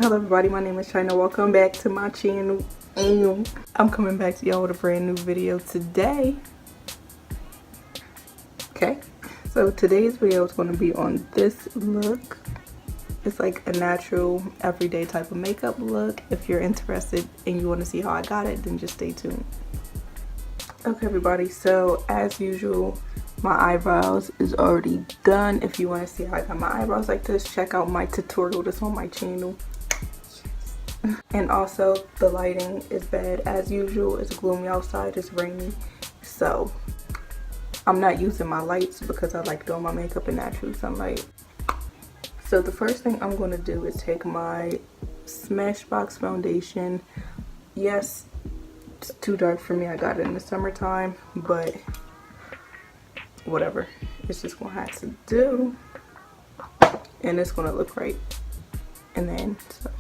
Hello everybody, my name is Chyna. Welcome back to my channel. I'm coming back to y'all with a brand new video today. Okay, so today's video is going to be on this look. It's like a natural, everyday type of makeup look. If you're interested and you want to see how I got it, then just stay tuned. Okay everybody, so as usual, my eyebrows is already done. If you want to see how I got my eyebrows like this, check out my tutorial that's on my channel. And also the lighting is bad as usual. It's gloomy outside, it's rainy, so I'm not using my lights because I like doing my makeup in natural sunlight. So the first thing I'm going to do is take my Smashbox foundation. Yes, it's too dark for me. I got it in the summertime, but whatever, it's just gonna have to do, and it's gonna look right in the end. So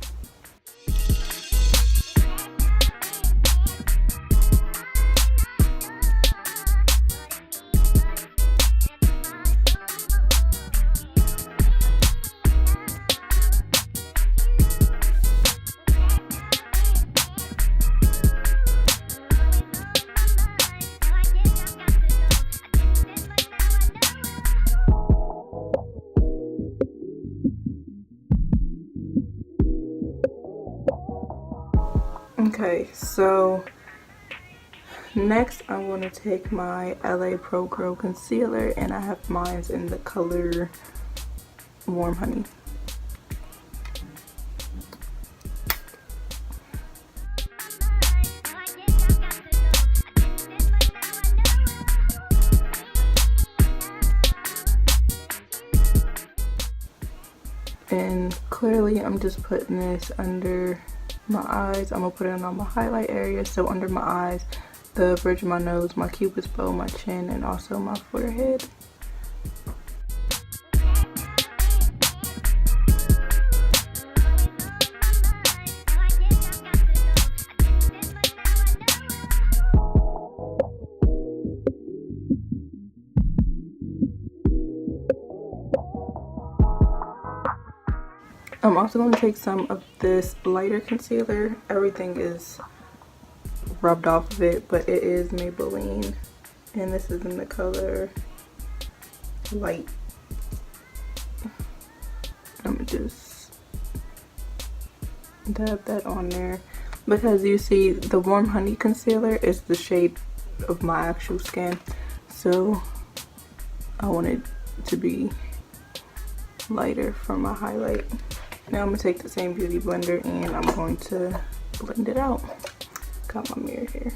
okay, so next I'm going to take my LA Pro Grow concealer, and I have mine in the color Warm Honey. And clearly I'm just putting this under my eyes. I'm gonna put it on my highlight area, so under my eyes, the bridge of my nose, my cupid's bow, my chin, and also my forehead. I'm also going to take some of this lighter concealer. Everything is rubbed off of it, but it is Maybelline, and this is in the color Light. I'm going to just dab that on there because you see the Warm Honey concealer is the shade of my actual skin, so I want it to be lighter for my highlight. Now I'm going to take the same beauty blender and I'm going to blend it out. Got my mirror here.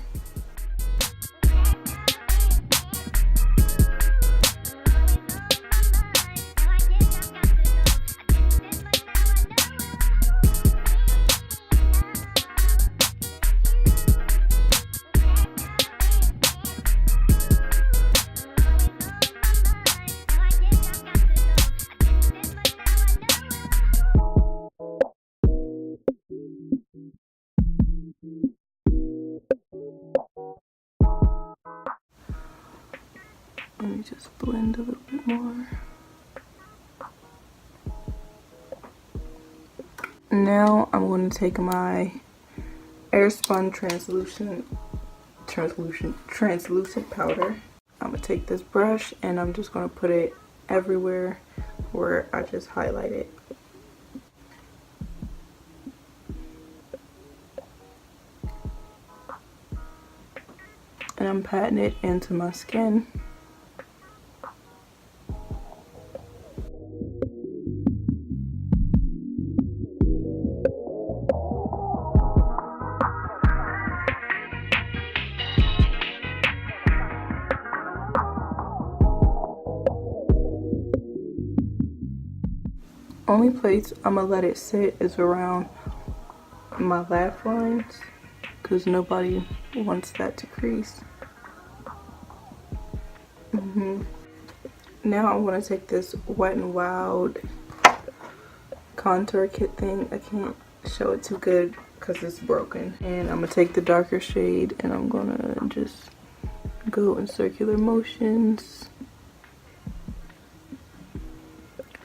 Let me just blend a little bit more. Now I'm going to take my Airspun translucent powder. I'm going to take this brush and I'm just going to put it everywhere where I just highlighted. And I'm patting it into my skin. Only place I'm gonna let it sit is around my laugh lines because nobody wants that to crease. Now I'm gonna take this Wet n Wild contour kit thing. I can't show it too good because it's broken. And I'm gonna take the darker shade and I'm gonna just go in circular motions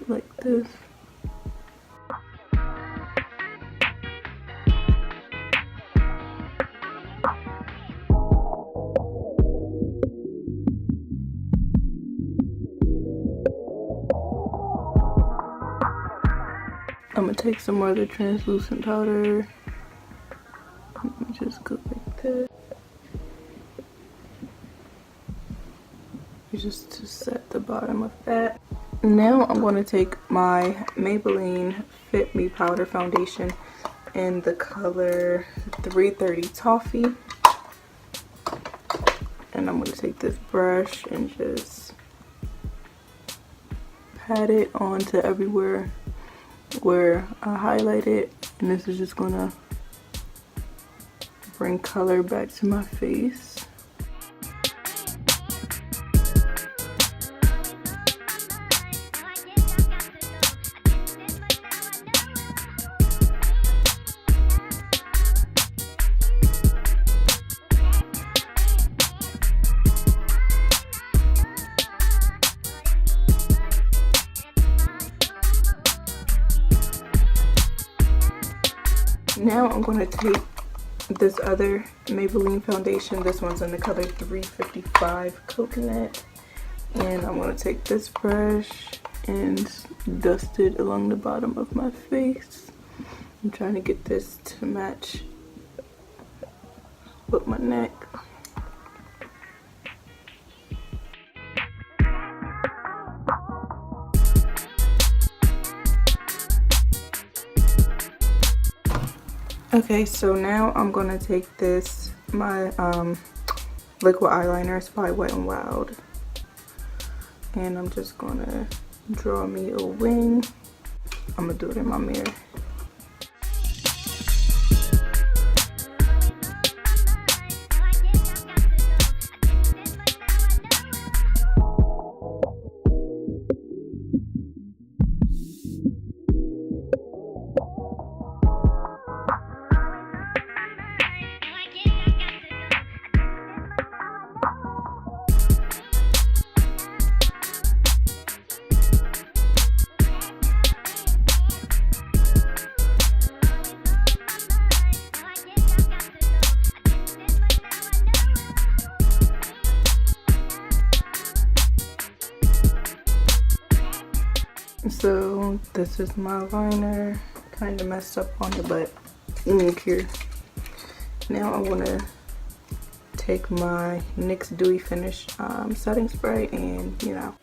like this. I'm gonna take some more of the translucent powder. Let me just go like this. Just to set the bottom of that. Now I'm going to take my Maybelline Fit Me Powder Foundation in the color 330 Toffee. And I'm going to take this brush and just pat it onto everywhere where I highlighted. And this is just going to bring color back to my face. Now I'm going to take this other Maybelline foundation. This one's in the color 355 Coconut. And I'm going to take this brush and dust it along the bottom of my face. I'm trying to get this to match with my neck. Okay, so now I'm gonna take this, my liquid eyeliner, it's by Wet n Wild, and I'm just gonna draw me a wing. I'm gonna do it in my mirror. So this is my liner, kind of messed up on it, but here. Now I'm gonna take my NYX Dewy Finish setting spray and now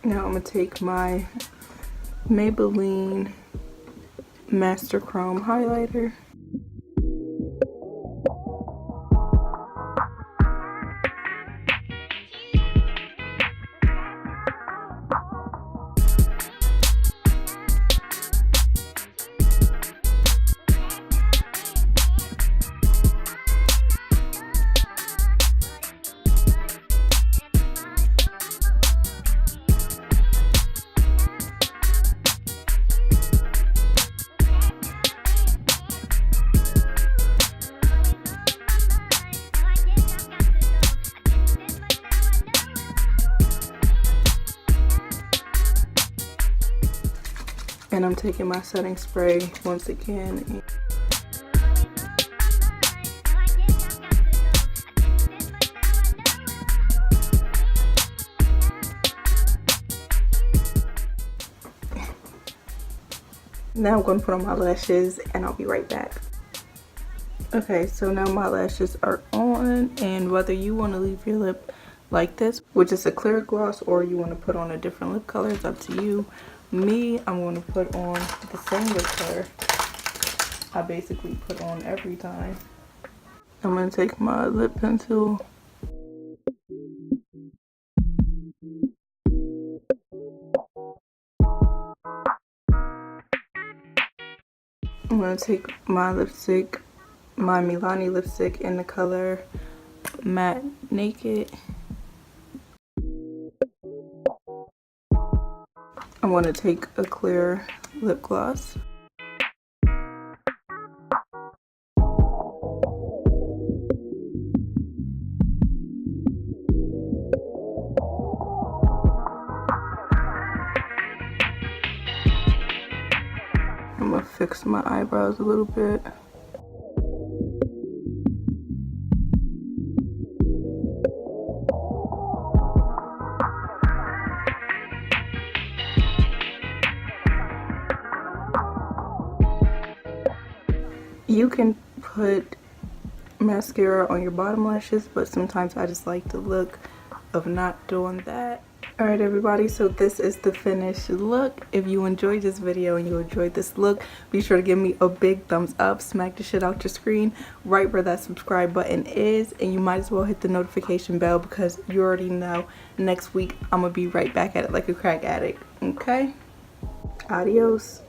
I'm gonna take my Maybelline Master Chrome highlighter. And I'm taking my setting spray once again. Now I'm going to put on my lashes and I'll be right back. Okay, so now my lashes are on, and whether you want to leave your lip like this, which is a clear gloss, or you want to put on a different lip color, it's up to you. Me, I'm going to put on the same lip color I basically put on every time. I'm going to take my lip pencil I'm going to take my lipstick, my Milani lipstick in the color Matte Naked. I'm going to take a clear lip gloss. I'm going to fix my eyebrows a little bit. You can put mascara on your bottom lashes, but sometimes I just like the look of not doing that. Alright everybody, so this is the finished look. If you enjoyed this video and you enjoyed this look, be sure to give me a big thumbs up, smack the shit out your screen right where that subscribe button is, and you might as well hit the notification bell because you already know next week I'm gonna be right back at it like a crack addict. Okay? Adios.